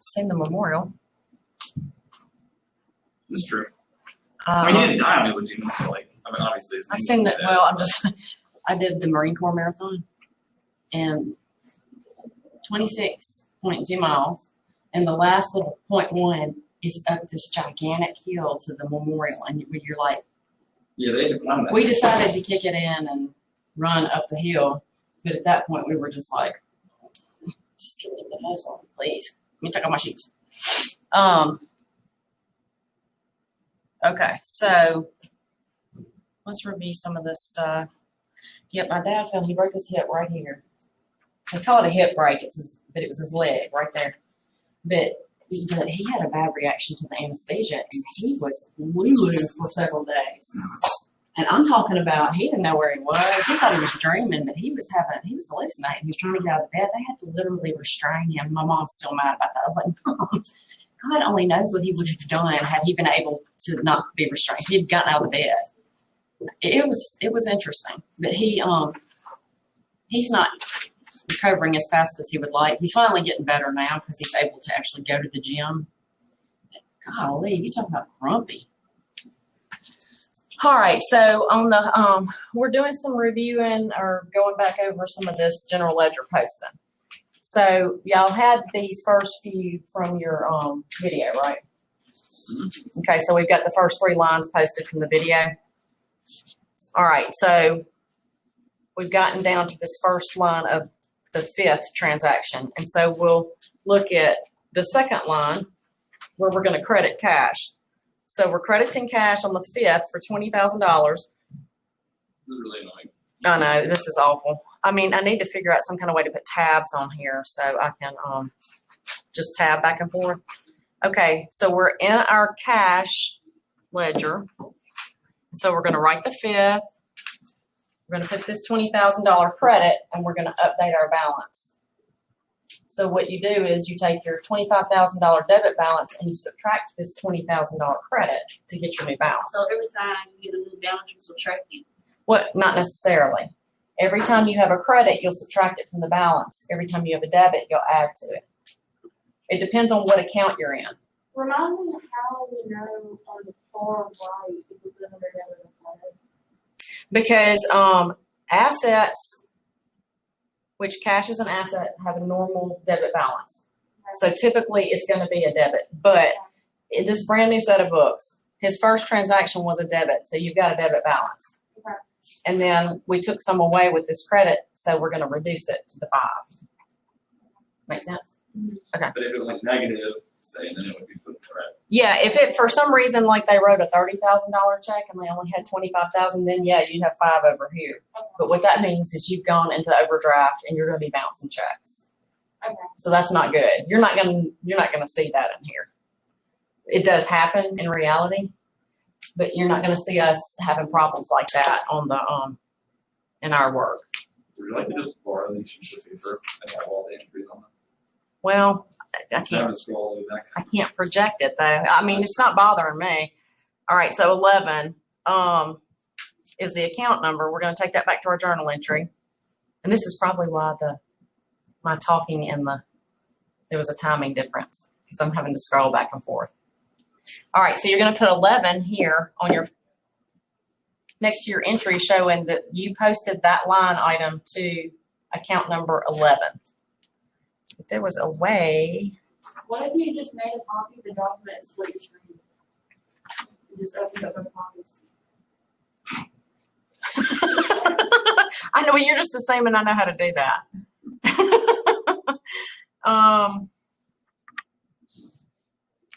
seen the memorial. It's true. I mean, he didn't die on Iwo Jima, so like, I mean, obviously, I've seen that. Well, I did the Marine Corps Marathon, and 26.2 miles, and the last little 0.1 is up this gigantic hill to the memorial, and you're like, yeah, they had to climb that. We decided to kick it in and run up the hill, but at that point we were just like, just give me the nose on, please. Let me take off my shoes. Okay, so let's review some of this stuff. Yep, my dad fell. He broke his hip right here. They call it a hip break, but it was his leg right there. But he had a bad reaction to the anesthesia, and he was lulu for several days. And I'm talking about he didn't know where he was. He thought he was dreaming, but he was hallucinating. He was trying to get out of bed. They had to literally restrain him. My mom's still mad about that. I was like, Mom, God only knows what he would have done had he been able to not be restrained. He'd gotten out of the bed. It was interesting, but he's not recovering as fast as he would like. He's finally getting better now because he's able to actually go to the gym. Golly, you talking about grumpy. All right, so on the we're doing some reviewing or going back over some of this general ledger posting. So y'all had these first few from your video, right? Okay, so we've got the first 3 lines posted from the video. All right, so we've gotten down to this first line of the 5th transaction. And so we'll look at the second line where we're going to credit cash. So we're crediting cash on the 5th for $20,000. This is really annoying. I know, this is awful. I mean, I need to figure out some kind of way to put tabs on here so I can just tab back and forth. Okay, so we're in our cash ledger. So we're going to write the 5th. We're going to put this $20,000 credit, and we're going to update our balance. So what you do is you take your $25,000 debit balance and you subtract this $20,000 credit to get your new balance. So every time you get a new balance, you subtract it? What? Not necessarily. Every time you have a credit, you'll subtract it from the balance. Every time you have a debit, you'll add to it. It depends on what account you're in. Remind me how we know on the far right if we put another debit or credit. Because assets, which cash is an asset, have a normal debit balance. So typically it's going to be a debit. But in this brand new set of books, his first transaction was a debit. So you've got a debit balance. Okay. And then we took some away with this credit. So we're going to reduce it to the 5. Make sense? Okay. But if it went negative, say, then it would be put correct. Yeah, if it for some reason like they wrote a $30,000 check and they only had $25,000, then yeah, you'd have 5 over here. Okay. But what that means is you've gone into overdraft and you're going to be bouncing checks. Okay. So that's not good. You're not going to see that in here. It does happen in reality, but you're not going to see us having problems like that on the in our work. Would you like to just borrow these sheets of paper and have all the entries on them? Well, I Instead of can't. scroll all the way back. I can't project it though. I mean, it's not bothering me. All right, so 11 is the account number. We're going to take that back to our journal entry, and this is probably why my talking and there was a timing difference because I'm having to scroll back and forth. All right, so you're going to put 11 here on your next to your entry showing that you posted that line item to account number 11. If there was a way. What if you just made a copy of the document and split your screen? It just opens up other copies. I know, you're just assuming I know how to do that.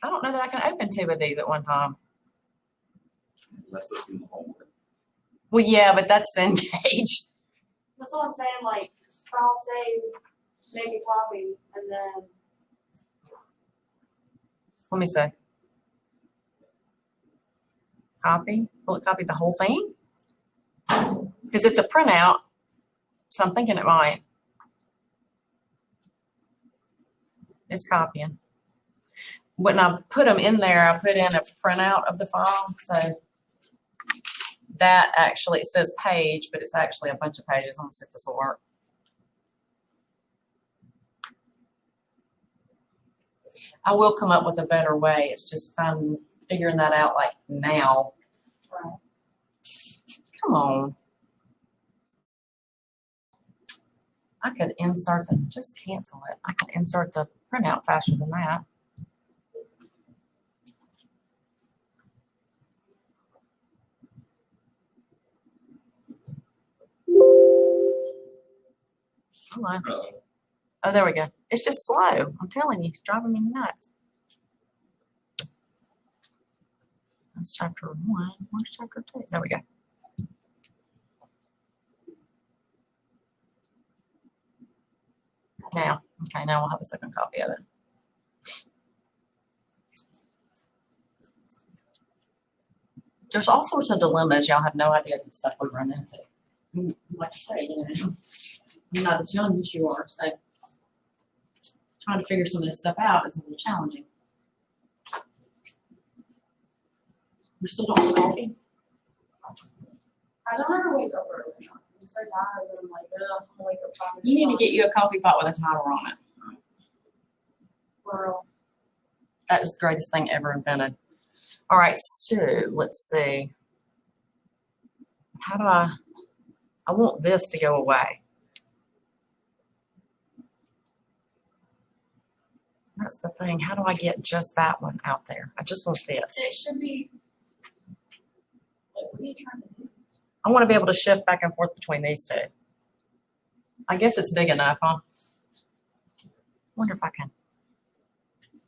I don't know that I can open 2 of these at one time. That's us in the homework. Well, yeah, but that's engaged. That's what I'm saying, like, I'll say make a copy and then Let me see. Copy. Will it copy the whole thing? Because it's a printout, so I'm thinking it might. It's copying. When I put them in there, I put in a printout of the file. So that actually, it says page, but it's actually a bunch of pages. Let's see if this will work. I will come up with a better way. It's just figuring that out like now. Right. Come on. I could insert just cancel it. I could insert the printout faster than that. Hold on. Oh, there we go. It's just slow. I'm telling you, it's driving me nuts. That's chapter 1. Where's chapter 2? There we go. Now, okay, now we'll have a second copy of it. There's all sorts of dilemmas. Y'all have no idea the stuff we run into. Like I say, you're not as young as you are, so trying to figure some of this stuff out is a little challenging. You still don't have coffee? I don't ever wake up early. I'm so tired that I'm like, ugh, I'm gonna wake up 5 minutes. You need to get you a coffee pot with a timer on it. For real. That is the greatest thing ever invented. All right, so let's see. How do I want this to go away. That's the thing. How do I get just that one out there? I just want this. It should be, like, what are you trying to do? I want to be able to shift back and forth between these two. I guess it's big enough, huh? Wonder if I can.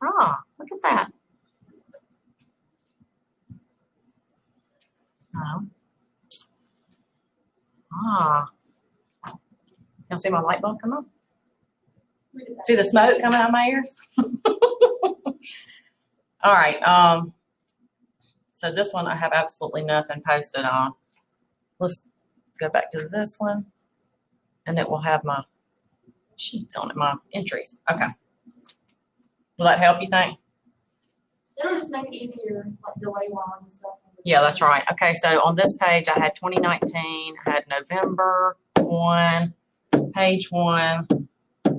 Ah, look at that. No. Ah. Y'all see my light bulb come on? Look at that. See the smoke coming out of my ears? All right. So this one I have absolutely nothing posted on. Let's go back to this one, and it will have my sheets on it, my entries. Okay. Will that help, you think? It'll just make it easier, like delay log and stuff. Yeah, that's right. Okay, so on this page, I had 2019, I had November 1, page 1. I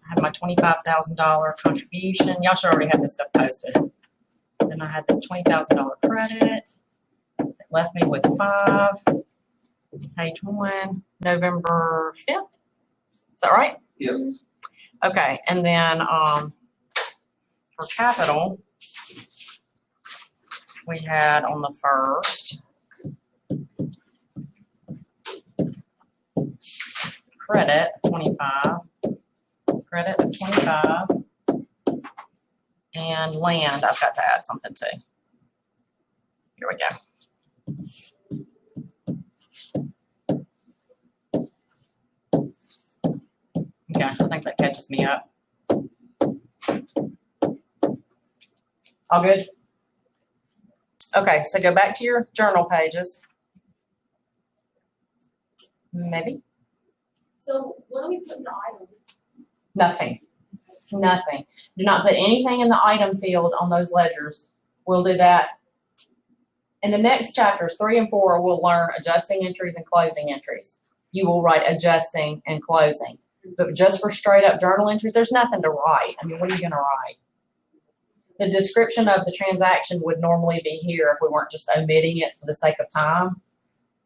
had my $25,000 contribution. Y'all should already have this stuff posted. Then I had this $20,000 credit. It left me with 5. Page 1, November 5th. Is that right? Yes. Okay, and then for capital, we had on the 1st, credit 25, credit 25, and land I've got to add something to. Here we go. Okay, I think that catches me up. All good? Okay, so go back to your journal pages. Maybe? So what do we put in the item? Nothing. Nothing. Do not put anything in the item field on those ledgers. We'll do that. In the next chapters, 3 and 4, we'll learn adjusting entries and closing entries. You will write adjusting and closing. But just for straight up journal entries, there's nothing to write. I mean, what are you going to write? The description of the transaction would normally be here if we weren't just omitting it for the sake of time.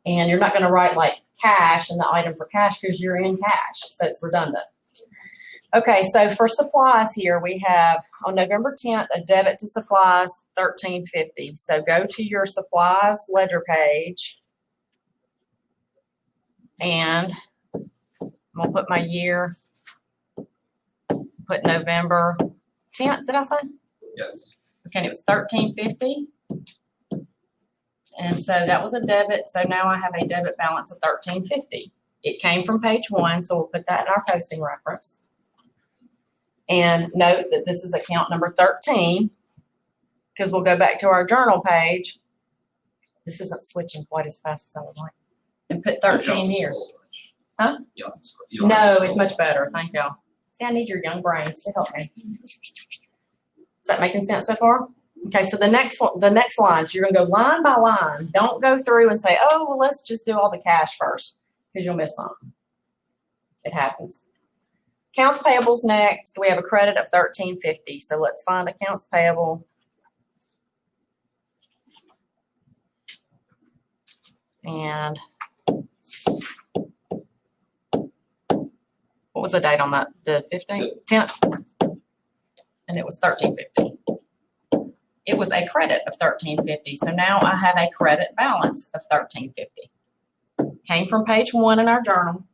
And you're not going to write like cash in the item for cash because you're in cash, so it's redundant. Okay, so for supplies here, we have on November 10th, a debit to supplies, $13.50. So go to your supplies ledger page, and I'm going to put my year, put November 10th, did I say? Yes. Okay, and it was $13.50. And so that was a debit, so now I have a debit balance of $13.50. It came from page 1, so we'll put that in our posting reference. And note that this is account number 13, because we'll go back to our journal page. This isn't switching quite as fast as I would like. And put 13 here. Huh? No, it's much better. Thank y'all. See, I need your young brains to help me. Is that making sense so far? Okay, so the next one, the next lines, you're going to go line by line. Don't go through and say, oh, well, let's just do all the cash first, because you'll miss something. It happens. Accounts payable's next. We have a credit of $13.50. So let's find accounts payable. And what was the date on that? The 15th? 10th? And it was $13.50. It was a credit of $13.50. So now I have a credit balance of $13.50. Came from page 1 in our journal.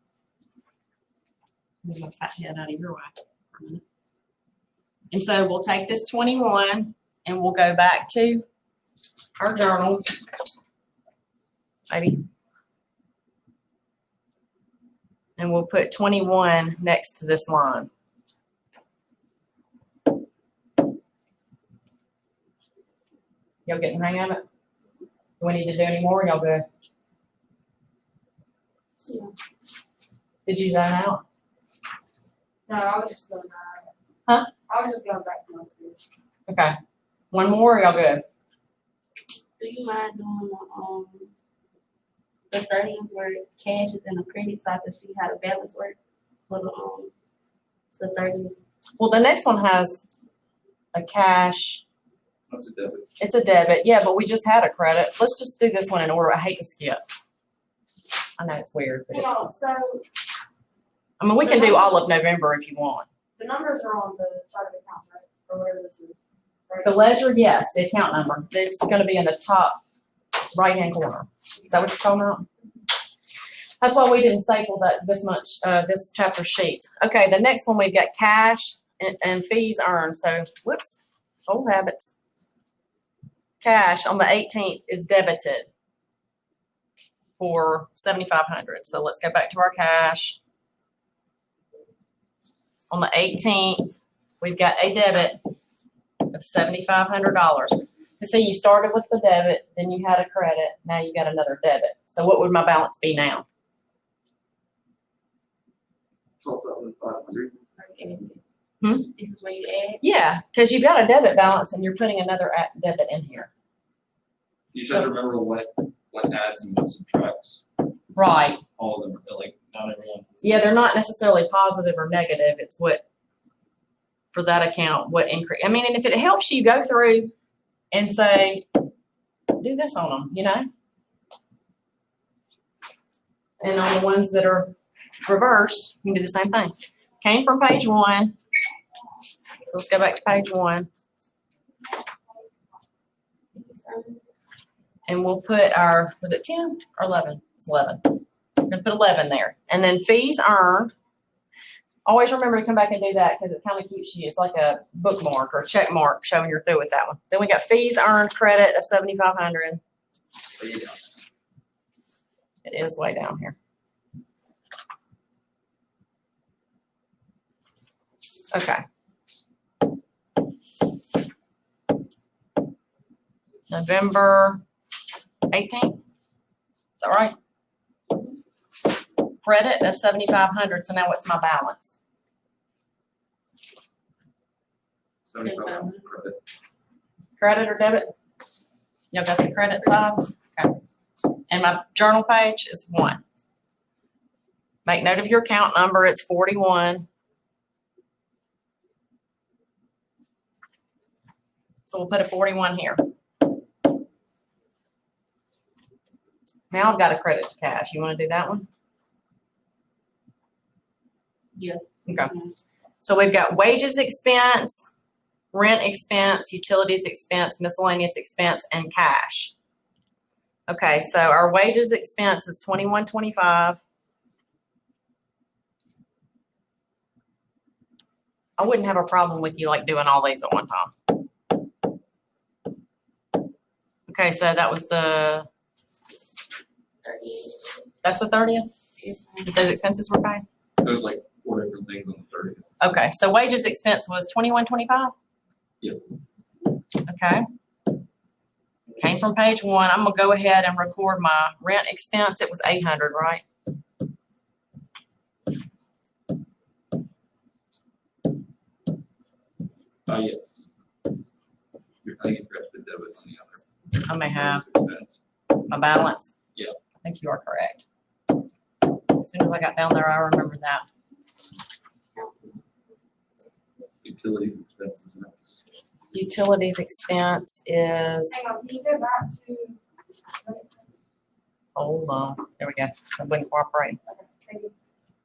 Move my fat head out of your way for a minute. And so we'll take this 21 and we'll go back to our journal. Maybe. And we'll put 21 next to this line. Y'all getting the hang of it? Do we need to do any more? Y'all good? Yeah. Did you zone out? No, I was just going back. Huh? I was just going back to my page. Okay. One more, or y'all good? Do you mind doing the 30 where cash is in the credit so I can see how the balance works for the 30? Well, the next one has a cash. That's a debit. It's a debit. Yeah, but we just had a credit. Let's just do this one in order. I hate to skip. I know it's weird, but Yeah, it's, so I mean, we can do all of November if you want. the numbers are on the chart of accounts, right? Or whatever this is. Right? The ledger, yes, the account number. It's going to be in the top right-hand corner. Is that what you're talking about? That's why we didn't staple that this much, this chapter sheet. Okay, the next one we've got cash and fees earned. So, whoops, old habits. Cash on the 18th is debited for $7,500. So let's go back to our cash. On the 18th, we've got a debit of $7,500. See, you started with the debit, then you had a credit, now you got another debit. So what would my balance be now? 12,500. Hmm? This is where you add. Yeah, because you've got a debit balance and you're putting another debit in here. You just have to remember what adds and what subtracts. Right. All of them are like, not everyone's the same. Yeah, they're not necessarily positive or negative. It's what, for that account, what increase. I mean, and if it helps you go through and say, do this on them, you know? And on the ones that are reversed, you can do the same thing. Came from page 1. So let's go back to page 1. And we'll put our, was it 10 or 11? It's 11. We're gonna put 11 there. And then fees earned. Always remember to come back and do that because it kind of keeps you, it's like a bookmark or a check mark showing you're through with that one. Then we got fees earned credit of $7,500. It is way down here. Okay. November 18th. Is that right? Credit of $7,500. So now what's my balance? 75 credit. Credit or debit? Y'all got the credit side? Okay. And my journal page is 1. Make note of your account number. It's 41. So we'll put a 41 here. Now I've got a credit to cash. You want to do that one? Yeah. Okay. So we've got wages expense, rent expense, utilities expense, miscellaneous expense, and cash. Okay, so our wages expense is $21.25. I wouldn't have a problem with you like doing all these at one time. Okay, so that was the, that's the 30th? That those expenses were paid? There's like 4 different things on the 30th. Okay, so wages expense was $21.25? Yep. Okay. Came from page 1. I'm gonna go ahead and record my rent expense. It was $800, right? Yes. You're paying interest and debit on the other. I may have Expense. my balance. Yeah. I think you are correct. As soon as I got down there, I remembered that. Utilities expenses. Utilities expense is, Hang on, can you go back to? hold on, there we go, I wouldn't cooperate. Thank you.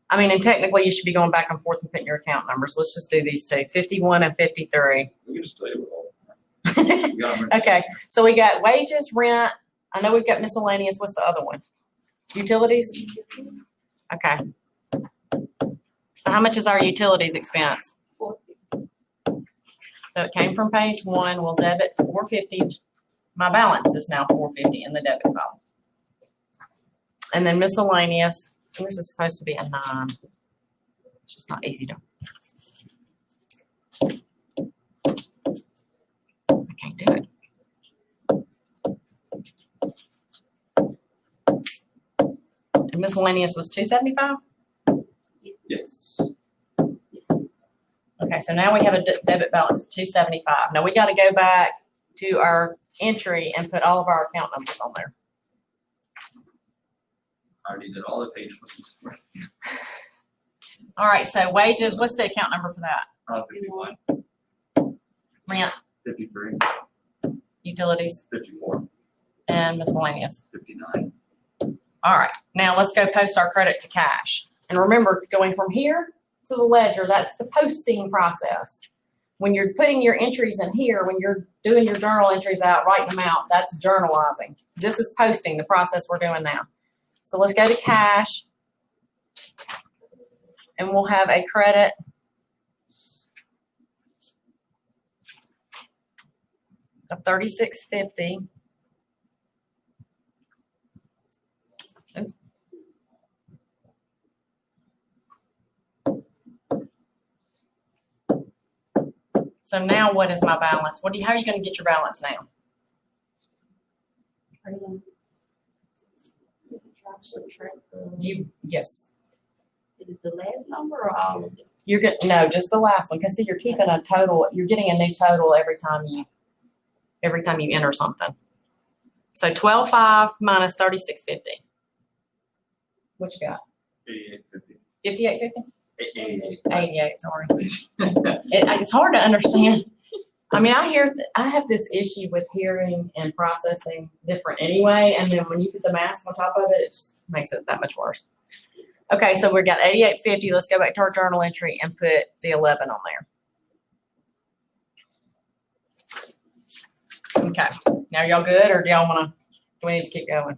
I mean, and technically you should be going back and forth and putting your account numbers. Let's just do these two, 51 and 53. We can just tell you what all. We got 'em. Okay, so we got wages, rent. I know we've got miscellaneous. What's the other one? Utilities? Okay. So how much is our utilities expense? So it came from page 1. We'll debit 450. My balance is now 450 in the debit column. And then miscellaneous, and this is supposed to be a 9. It's just not easy to. I can't do it. And miscellaneous was 275? Yes. Okay, so now we have a debit balance of 275. Now we got to go back to our entry and put all of our account numbers on there. I already did all the pages. All right, so wages, what's the account number for that? 51, Rent, 53, utilities, 54, and miscellaneous. 59. All right, now let's go post our credit to cash. And remember, going from here to the ledger, that's the posting process. When you're putting your entries in here, when you're doing your journal entries out, writing them out, that's journalizing. This is posting, the process we're doing now. So let's go to cash. And we'll have a credit of $36.50. So now what is my balance? How are you going to get your balance now? Are you gonna- subtract the- Yes. Is it the last number or all of it? You're good. No, just the last one. Cause see, you're keeping a total, you're getting a new total every time you enter something. So 12.5 minus 36.50. What you got? 88.50. 58.50? 88. 88, sorry. It's hard to understand. I mean, I have this issue with hearing and processing different anyway, and then when you put the mask on top of it, it just makes it that much worse. Okay, so we got 88.50. Let's go back to our journal entry and put the 11 on there. Okay, now y'all good, or do we need to keep going?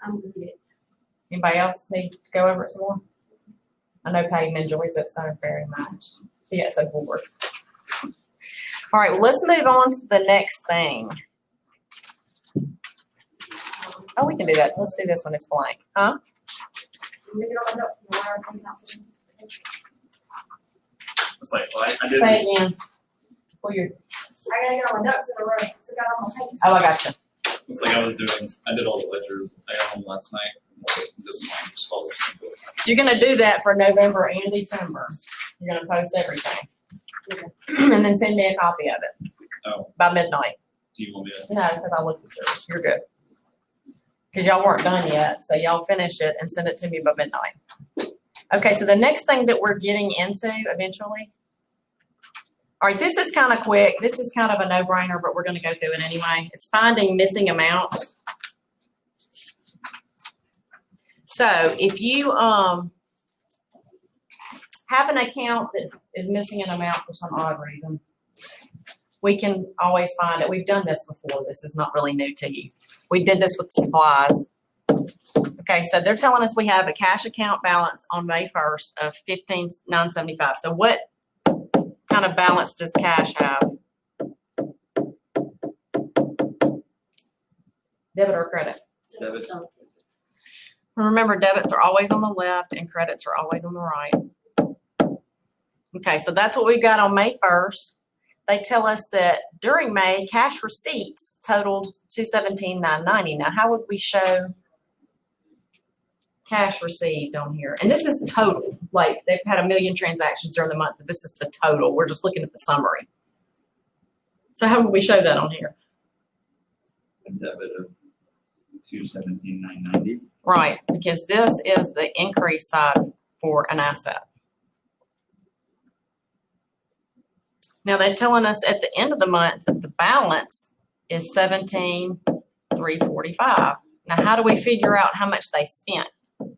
I'm good. Anybody else need to go over it some more? I know Peyton enjoys it so very much. He gets so bored. All right, well, let's move on to the next thing. Oh, we can do that. Let's do this when it's blank. Huh? Make it all my notes and wire them out to me. It's like, well, I did Say this. it again. Pull your, I gotta get all my notes in a row, so I got all my pages. oh, I got you. It's like I did all the ledgers. I got home last night. So you're gonna do that for November and December. You're gonna post everything. And then send me a copy of it Oh, by midnight. do you want me to? No, because I looked at yours. You're good. Because y'all weren't done yet, so y'all finish it and send it to me by midnight. Okay, so the next thing that we're getting into eventually. All right, this is kind of quick. This is kind of a no-brainer, but we're gonna go through it anyway. It's finding missing amounts. So if you have an account that is missing an amount for some odd reason, we can always find it. We've done this before. This is not really new to you. We did this with supplies. Okay, so they're telling us we have a cash account balance on May 1st of $15,975. So what kind of balance does cash have? Debit or credit? Debit. Remember, debits are always on the left and credits are always on the right. Okay, so that's what we've got on May 1st. They tell us that during May, cash receipts totaled $217,990. Now, how would we show cash received on here? And this is total. Like, they've had 1 million transactions during the month, but this is the total. We're just looking at the summary. So how would we show that on here? A debit of $217,990. Right, because this is the increase side for an asset. Now they're telling us at the end of the month that the balance is 17,345. Now, how do we figure out how much they spent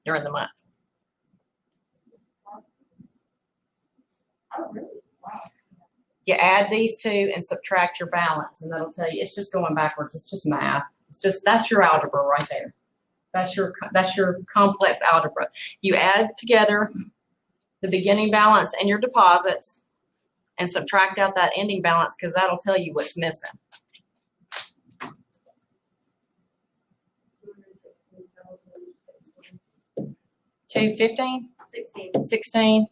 during the month? Oh, really? Wow. You add these two and subtract your balance, and that'll tell you. It's just going backwards. It's just math. It's just, that's your algebra right there. That's your complex algebra. You add together the beginning balance and your deposits and subtract out that ending balance, because that'll tell you what's missing. 215, 16, 16,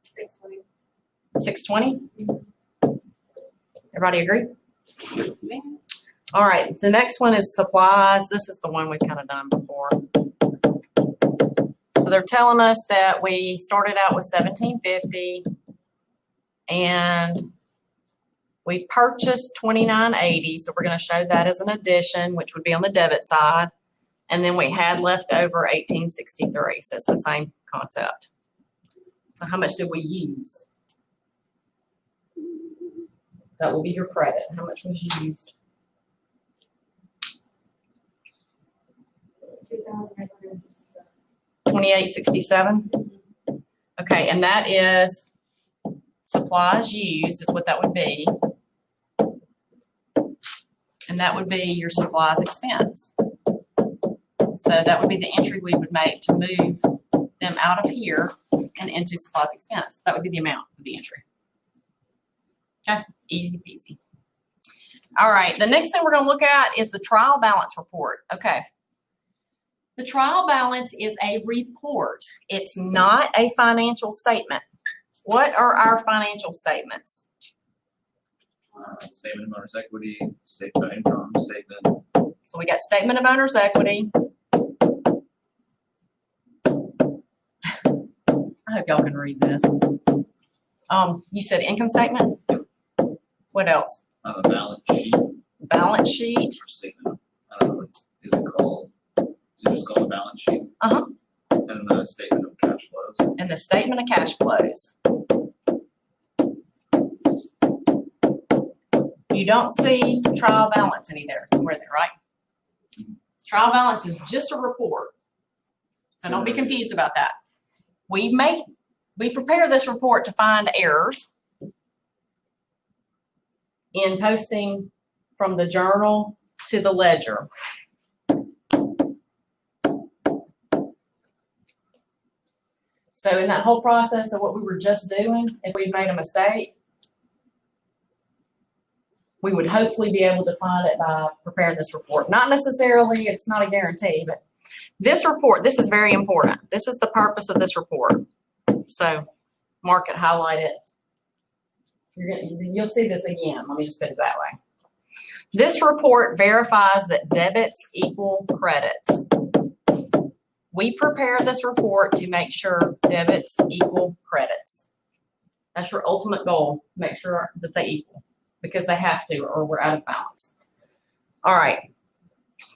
620. 620. Everybody agree? All right, the next one is supplies. This is the one we've kind of done before. So they're telling us that we started out with 1750 and we purchased 2980. So we're going to show that as an addition, which would be on the debit side. And then we had left over 1863. So it's the same concept. So how much did we use? That will be your credit. How much was used? 2,867. 2867. Okay, and that is supplies used is what that would be. And that would be your supplies expense. So that would be the entry we would make to move them out of here and into supplies expense. That would be the amount of the entry. Okay, easy peasy. All right, the next thing we're going to look at is the trial balance report. Okay. The trial balance is a report. It's not a financial statement. What are our financial statements? Statement of owner's equity, statement of income statement. So we got statement of owner's equity. I hope y'all can read this. You said income statement? What else? The balance sheet. Balance sheet. Or statement. I don't know what is it called. Is it just called the balance sheet? Uh-huh. And the statement of cash flows. And the statement of cash flows. You don't see trial balance anywhere, right? Trial balance is just a report. So don't be confused about that. We prepare this report to find errors in posting from the journal to the ledger. So in that whole process of what we were just doing, if we made a mistake, we would hopefully be able to find it by preparing this report. Not necessarily, it's not a guarantee, but this report, this is very important. This is the purpose of this report. So mark it, highlight it. You'll see this again. Let me just put it that way. This report verifies that debits equal credits. We prepare this report to make sure debits equal credits. That's your ultimate goal, make sure that they equal, because they have to or we're out of balance. All right,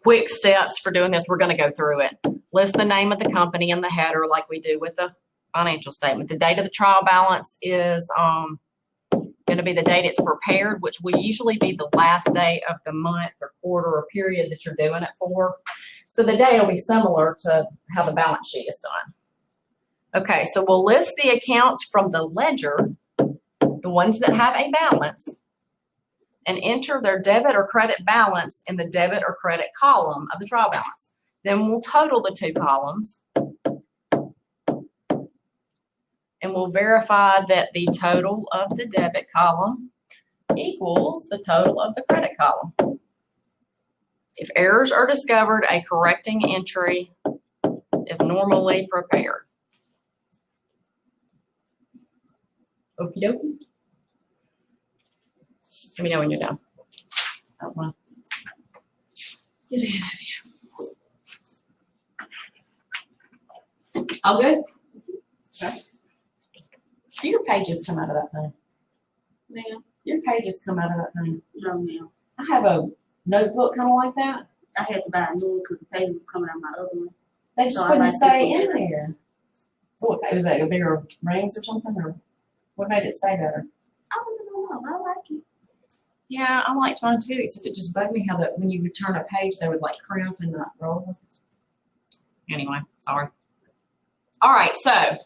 quick steps for doing this. We're going to go through it. List the name of the company in the header like we do with the financial statement. The date of the trial balance is going to be the date it's prepared, which will usually be the last day of the month or quarter or period that you're doing it for. So the date will be similar to how the balance sheet is done. Okay, so we'll list the accounts from the ledger, the ones that have a balance, and enter their debit or credit balance in the debit or credit column of the trial balance. Then we'll total the two columns, and we'll verify that the total of the debit column equals the total of the credit column. If errors are discovered, a correcting entry is normally prepared. Okie dokie. Let me know when you're done. I don't want to get ahead of you. All good? Okay. Do your pages come out of that thing? Ma'am, Your pages come out of that thing. no, ma'am. I have a notebook kind of like that. I had to buy a new one because the page was coming out of my other one. They just So I couldn't like this stay one in better. there. So what was that, a bigger rings or something, or what made it stay better? Yeah, I liked mine too, except it just bugged me how that when you would turn a page, they would like crimp and not roll. Anyway, sorry. All right, so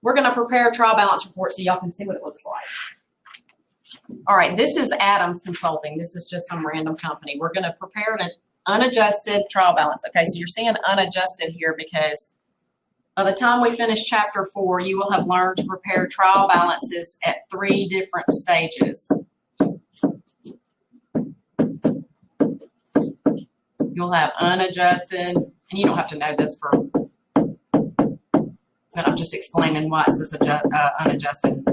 we're gonna prepare a trial balance report so y'all can see what it looks like. All right, this is Adams Consulting. This is just some random company. We're gonna prepare an unadjusted trial balance. Okay, so you're seeing unadjusted here because by the time we finish chapter 4, you will have learned to prepare trial balances at 3 different stages. You'll have unadjusted, and you don't have to know this but I'm just explaining why it says unadjusted.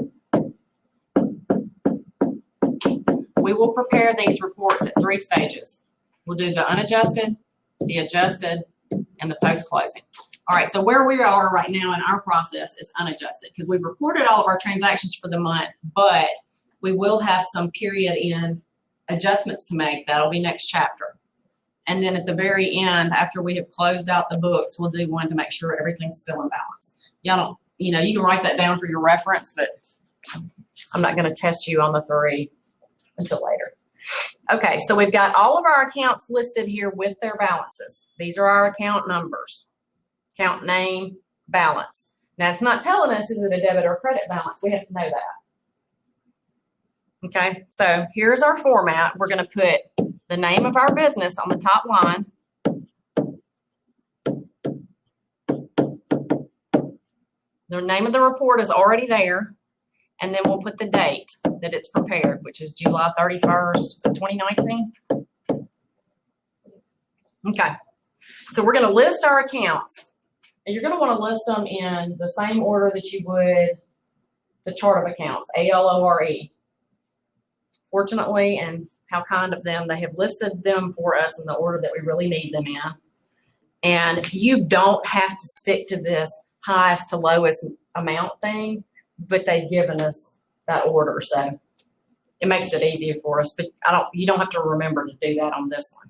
We will prepare these reports at 3 stages. We'll do the unadjusted, the adjusted, and the post-closing. All right, so where we are right now in our process is unadjusted because we've reported all of our transactions for the month, but we will have some period end adjustments to make. That'll be next chapter. And then at the very end, after we have closed out the books, we'll do one to make sure everything's still in balance. Y'all don't, you can write that down for your reference, but I'm not going to test you on the 3 until later. Okay, so we've got all of our accounts listed here with their balances. These are our account numbers, account name, balance. Now it's not telling us, is it a debit or credit balance? We have to know that. Okay, so here's our format. We're going to put the name of our business on the top line. The name of the report is already there. And then we'll put the date that it's prepared, which is July 31st, 2019. Okay. So we're going to list our accounts. And you're going to want to list them in the same order that you would the chart of accounts, ALORE. Fortunately, and how kind of them, they have listed them for us in the order that we really need them in. And you don't have to stick to this highest to lowest amount thing, but they've given us that order, so it makes it easier for us. But you don't have to remember to do that on this one.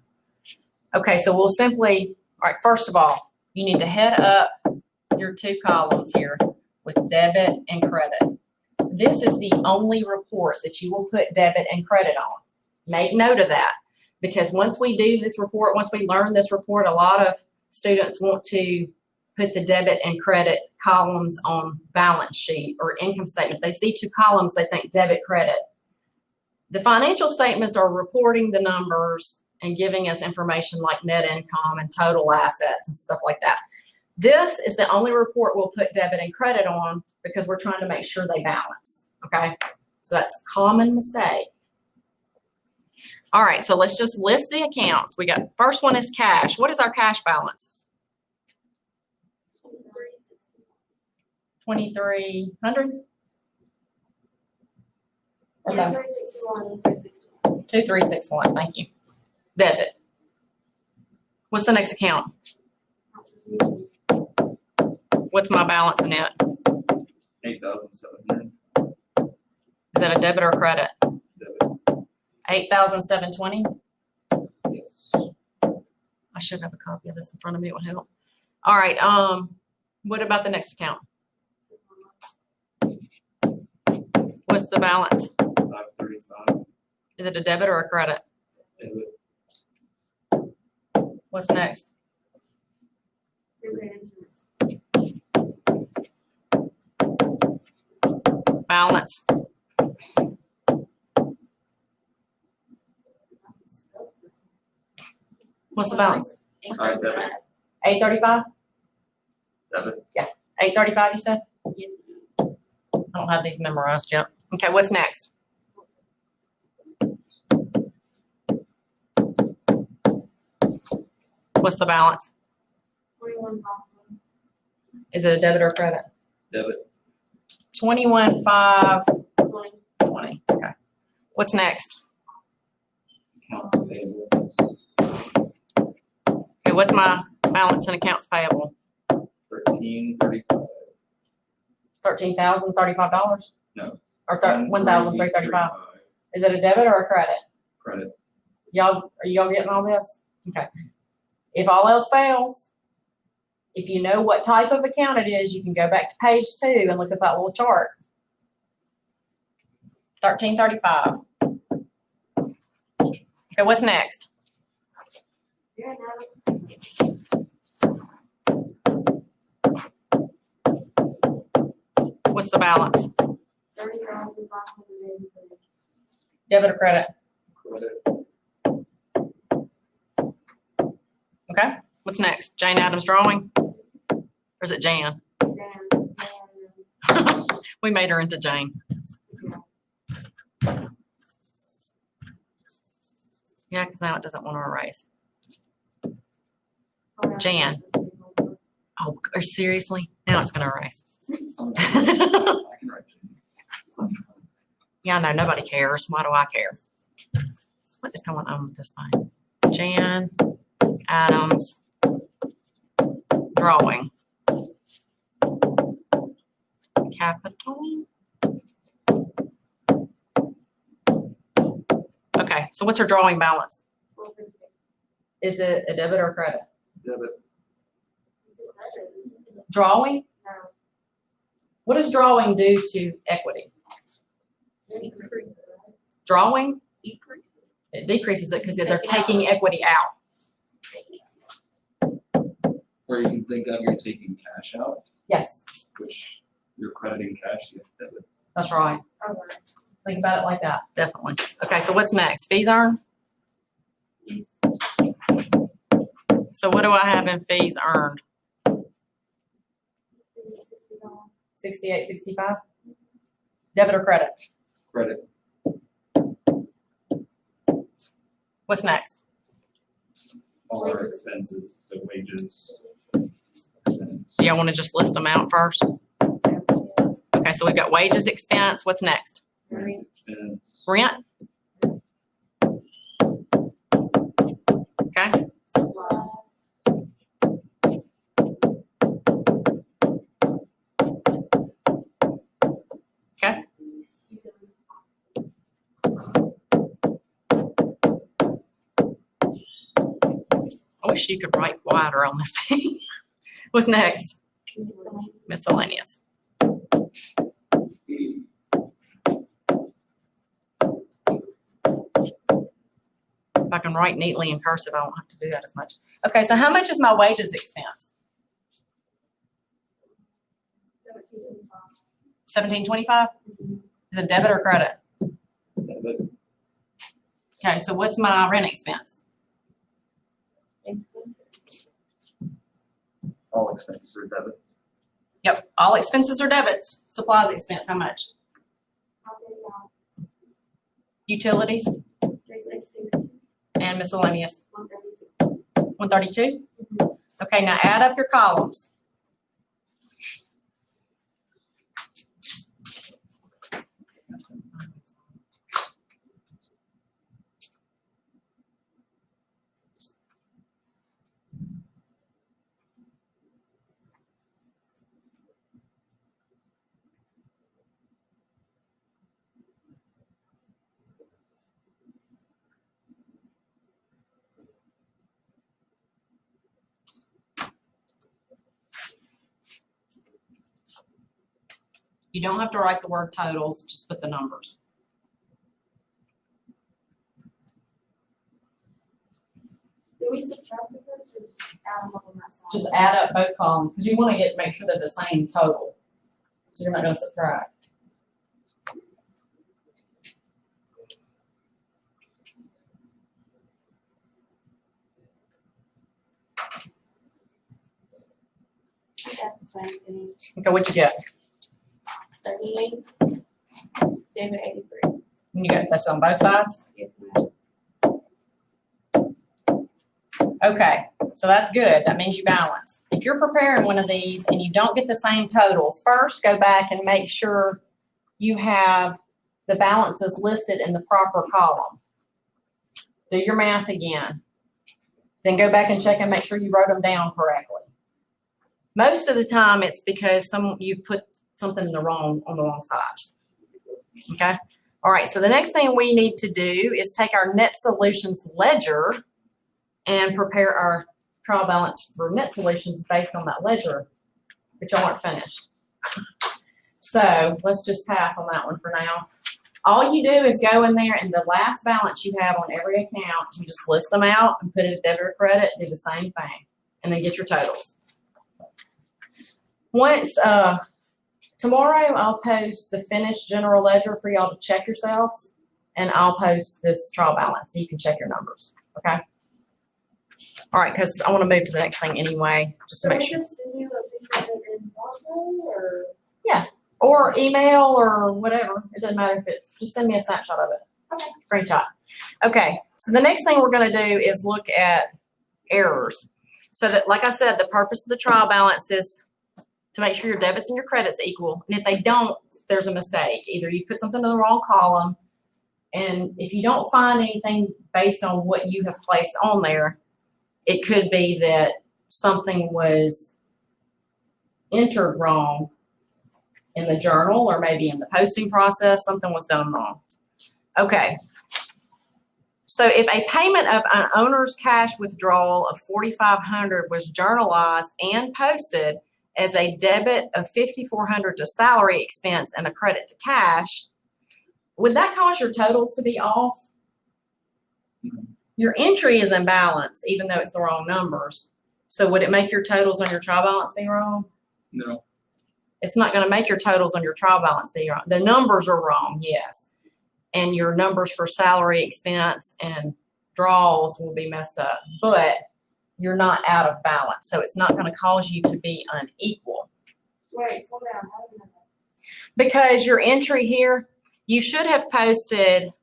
Okay, so we'll simply, all right, first of all, you need to head up your 2 columns here with debit and credit. This is the only report that you will put debit and credit on. Make note of that, because once we do this report, once we learn this report, a lot of students want to put the debit and credit columns on balance sheet or income statement. They see 2 columns, they think debit, credit. The financial statements are reporting the numbers and giving us information like net income and total assets and stuff like that. This is the only report we'll put debit and credit on because we're trying to make sure they balance, okay? So that's a common mistake. All right, so let's just list the accounts. We got, first one is cash. What is our cash balance? 2,300? Yeah, Okay. 361, 361. 2361, thank you. Debit. What's the next account? What's my balance in it? 8,700. Is that a debit or a credit? Debit. 8,720? Yes. I should have a copy of this in front of me, it would help. All right, what about the next account? What's the balance? 535. Is it a debit or a credit? Debit. What's next? Balance. What's the balance? All right, debit. 835? Debit. 835, you said? Yes, I don't have these memorized yet. Okay, what's next? What's the balance? 21,500. Is it a debit or a credit? Debit. 21,520. Okay. What's next? Account payable. Okay, what's my balance in accounts payable? 1335. $13,035? No. Or $1,335? Is it a debit or a credit? Credit. Are y'all getting all this? Okay. If all else fails, if you know what type of account it is, you can go back to page 2 and look at that little chart. 1335. Okay, what's next? You're now. What's the balance? 30,583. Debit or credit? Credit. Okay, what's next? Jane Addams drawing? Or is it Jan? Damn. We made her into Jane. Yeah, because now it doesn't want to erase. Jan. Oh, seriously? Now it's going to erase. I can write it. Yeah, I know, nobody cares. Why do I care? What is going on with this thing? Jan Addams drawing. Capital. Okay, so what's her drawing balance? Is it a debit or credit? Debit. Drawing? What does drawing do to equity? Drawing? It decreases it because they're taking equity out. Or you can think of you're taking cash out, Yes, which you're crediting cash, you have debit. that's right. Think about it like that, definitely. Okay, so what's next? Fees earned? So what do I have in fees earned? 68, 65? Debit or credit? Credit. What's next? All our expenses, so wages, expense. Do y'all want to just list them out first? Okay, so we've got wages, expense. What's next? Rent expense. Rent? Okay, okay. I wish you could write wider on this thing. What's next? Miscellaneous. If I can write neatly in cursive, I won't have to do that as much. Okay, so how much is my wages expense? $17.25? Is it debit or credit? Debit. Okay, so what's my rent expense? All expenses are debit. Yep, all expenses are debits. Supplies expense, how much? Utilities 360. and miscellaneous, 132. 132? Okay, now add up your columns. You don't have to write the word totals, just put the numbers. Do we subtract the first or add them up on that side? Just add up both columns, because you want to make sure they're the same total. So you're not going to subtract. That's the same thing. Okay, what'd you get? 38. Debit 83. And you got that's on both sides? Yes, ma'am. Okay, so that's good. That means you balance. If you're preparing one of these and you don't get the same totals, first go back and make sure you have the balances listed in the proper column. Do your math again. Then go back and check and make sure you wrote them down correctly. Most of the time it's because you put something on the wrong side. Okay? All right, so the next thing we need to do is take our net solutions ledger and prepare our trial balance for net solutions based on that ledger, but y'all aren't finished. So let's just pass on that one for now. All you do is go in there and the last balance you have on every account, you just list them out and put it at debit or credit, do the same thing, and then get your totals. Once, tomorrow I'll post the finished general ledger for y'all to check yourselves, and I'll post this trial balance so you can check your numbers, okay? All right, because I want to move to the next thing anyway, just to make sure. Just send you a picture of it in Monzo or? Or email or whatever. It doesn't matter if it's, just send me a snapshot of it. Okay. Screenshot. Okay, so the next thing we're gonna do is look at errors. So that, like I said, the purpose of the trial balance is to make sure your debits and your credits equal. And if they don't, there's a mistake. Either you put something in the wrong column, and if you don't find anything based on what you have placed on there, it could be that something was entered wrong in the journal, or maybe in the posting process, something was done wrong. Okay. So if a payment of an owner's cash withdrawal of $4,500 was journalized and posted as a debit of $5,400 to salary expense and a credit to cash, would that cause your totals to be off? Your entry is in balance, even though it's the wrong numbers. So would it make your totals on your trial balance be wrong? No. It's not going to make your totals on your trial balance be wrong. The numbers are wrong, yes. And your numbers for salary expense and draws will be messed up, but you're not out of balance. So it's not going to cause you to be unequal. Wait, slow down. How do you know that? Because your entry here, you should have posted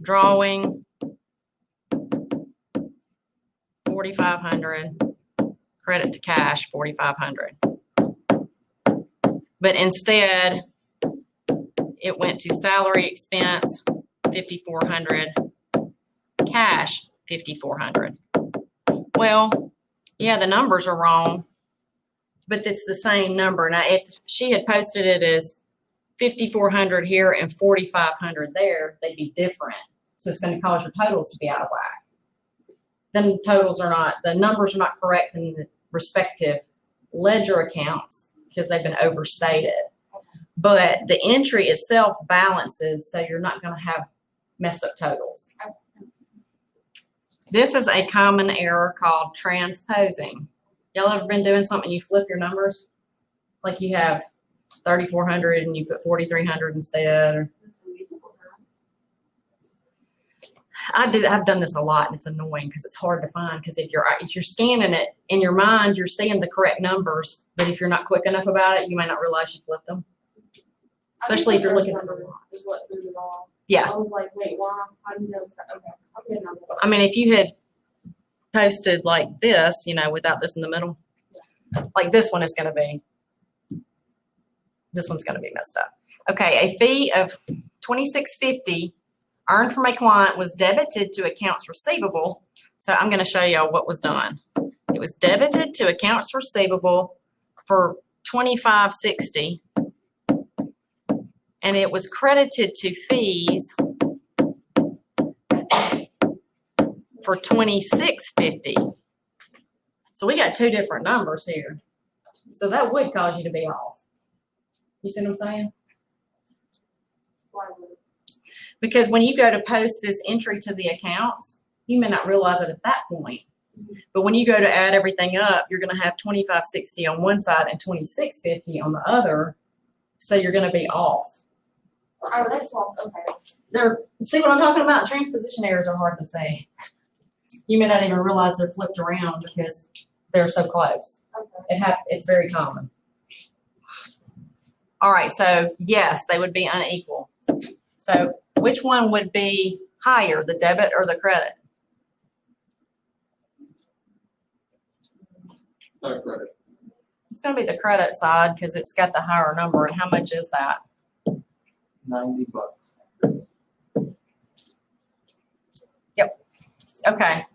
drawing 4,500, credit to cash 4,500. But instead, it went to salary expense 5,400, cash 5,400. Well, yeah, the numbers are wrong, but it's the same number. Now, if she had posted it as 5,400 here and 4,500 there, they'd be different. So it's going to cause your totals to be out of whack. Then the numbers are not correct in the respective ledger accounts because they've been overstated. But the entry itself balances, so you're not going to have messed up totals. This is a common error called transposing. Y'all ever been doing something, you flip your numbers? Like you have 3,400 and you put 4,300 instead. Or I've done this a lot, and it's annoying because it's hard to find. Because if you're scanning it in your mind, you're seeing the correct numbers, but if you're not quick enough about it, you might not realize you flipped them. Especially if you're looking at them. Is what threw it all. Yeah. I was like, wait, why? How do you know that? Okay, I'll get another one. I mean, if you had posted like this, without this in the middle, like this one is going to be, this one's going to be messed up. Okay, a fee of $26.50 earned from a client was debited to accounts receivable. So I'm going to show y'all what was done. It was debited to accounts receivable for $25.60, and it was credited to fees for $26.50. So we got two different numbers here. So that would cause you to be off. You see what I'm saying? Slightly. Because when you go to post this entry to the accounts, you may not realize it at that point. But when you go to add everything up, you're going to have $25.60 on one side and $26.50 on the other. So you're going to be off. Oh, that's all. Okay. See what I'm talking about? Transposition errors are hard to say. You may not even realize they're flipped around because they're so close. Okay. It's very common. All right, so yes, they would be unequal. So which one would be higher, the debit or the credit? No credit. It's going to be the credit side because it's got the higher number. And how much is that? $90. Yep. Okay.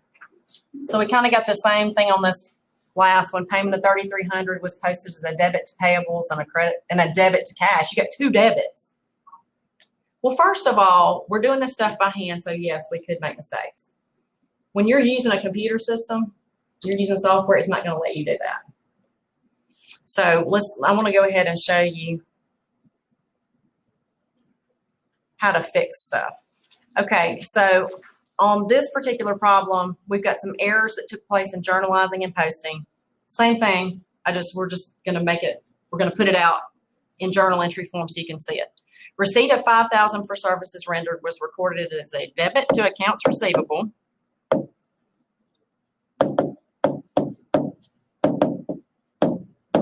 So we kind of got the same thing on this last one. Payment of $3,300 was posted as a debit to payables and a credit and a debit to cash. You got two debits. Well, first of all, we're doing this stuff by hand, so yes, we could make mistakes. When you're using a computer system, you're using software, it's not going to let you do that. So I want to go ahead and show you how to fix stuff. Okay, so on this particular problem, we've got some errors that took place in journalizing and posting. Same thing, we're just gonna we're gonna put it out in journal entry form so you can see it. Receipt of $5,000 for services rendered was recorded as a debit to accounts receivable.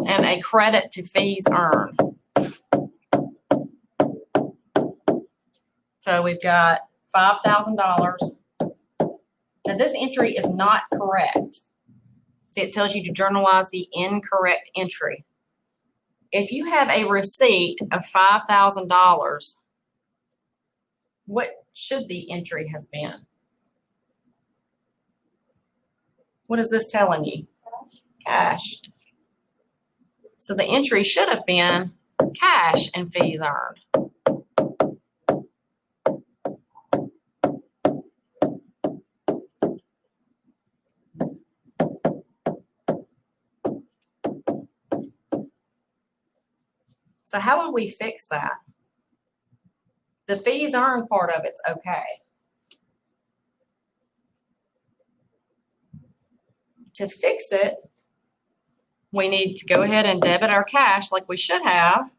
And a credit to fees earned. So we've got $5,000. Now this entry is not correct. See, it tells you to journalize the incorrect entry. If you have a receipt of $5,000, what should the entry have been? What is this telling you? Cash. So the entry should have been cash and fees earned. So how would we fix that? The fees earned part of it's okay. To fix it, we need to go ahead and debit our cash like we should have.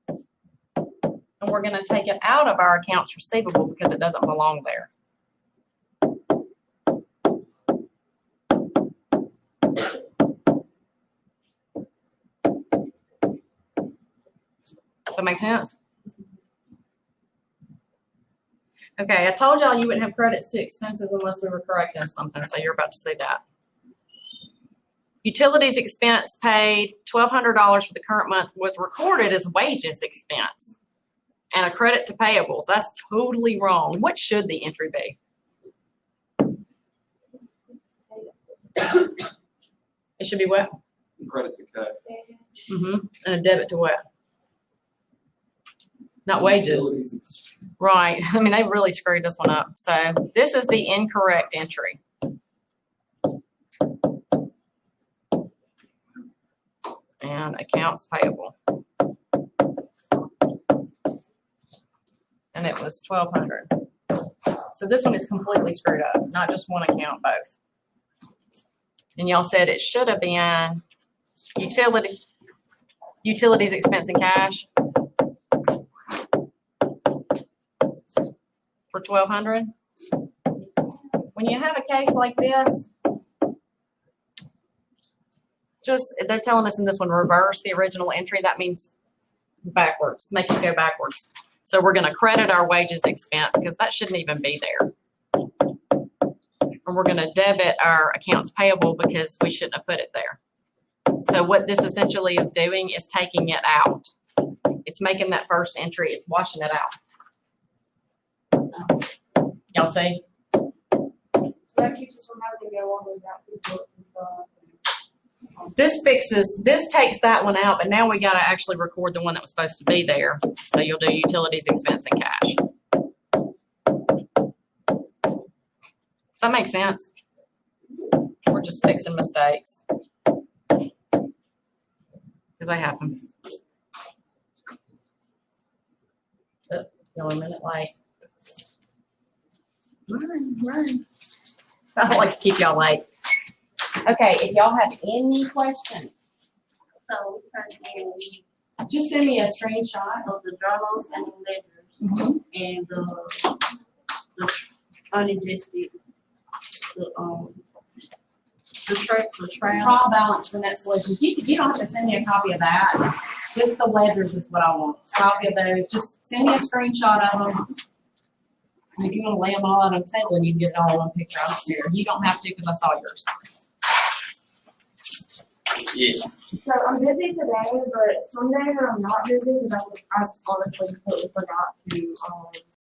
And we're going to take it out of our accounts receivable because it doesn't belong there. Does that make sense? Okay, I told y'all you wouldn't have credits to expenses unless we were correcting something, so you're about to see that. Utilities expense paid $1,200 for the current month was recorded as wages expense and a credit to payables. That's totally wrong. What should the entry be? It should be what? Credit to cash. And a debit to what? Not wages. Right. I mean, they really screwed this one up. So this is the incorrect entry. And accounts payable. And it was $1,200. So this one is completely screwed up, not just one account, both. And y'all said it should have been utilities expense and cash for $1,200. When you have a case like this, they're telling us in this one, reverse the original entry. That means backwards, make it go backwards. So we're going to credit our wages expense because that shouldn't even be there. And we're going to debit our accounts payable because we shouldn't have put it there. So what this essentially is doing is taking it out. It's making that first entry, it's washing it out. Y'all see? So that keeps us from having to go all the way back to the books and stuff. This takes that one out, but now we got to actually record the one that was supposed to be there. So you'll do utilities, expense, and cash. Does that make sense? We're just fixing mistakes. Because they happen. Oh, you're a minute late. Run. I don't like to keep y'all late. Okay, if y'all have any questions, So we turned in just send me a screenshot. of the journals and the ledgers and the unadjusted, the trial. Trial balance for net solutions. You don't have to send me a copy of that. Just the ledgers is what I want. Copy of those. Just send me a screenshot of them. And if you want to lay them all out on the table and you can get it all in one picture, I don't care. You don't have to because I saw yours. Yeah. So I'm busy today, but some days I'm not busy because I honestly completely forgot to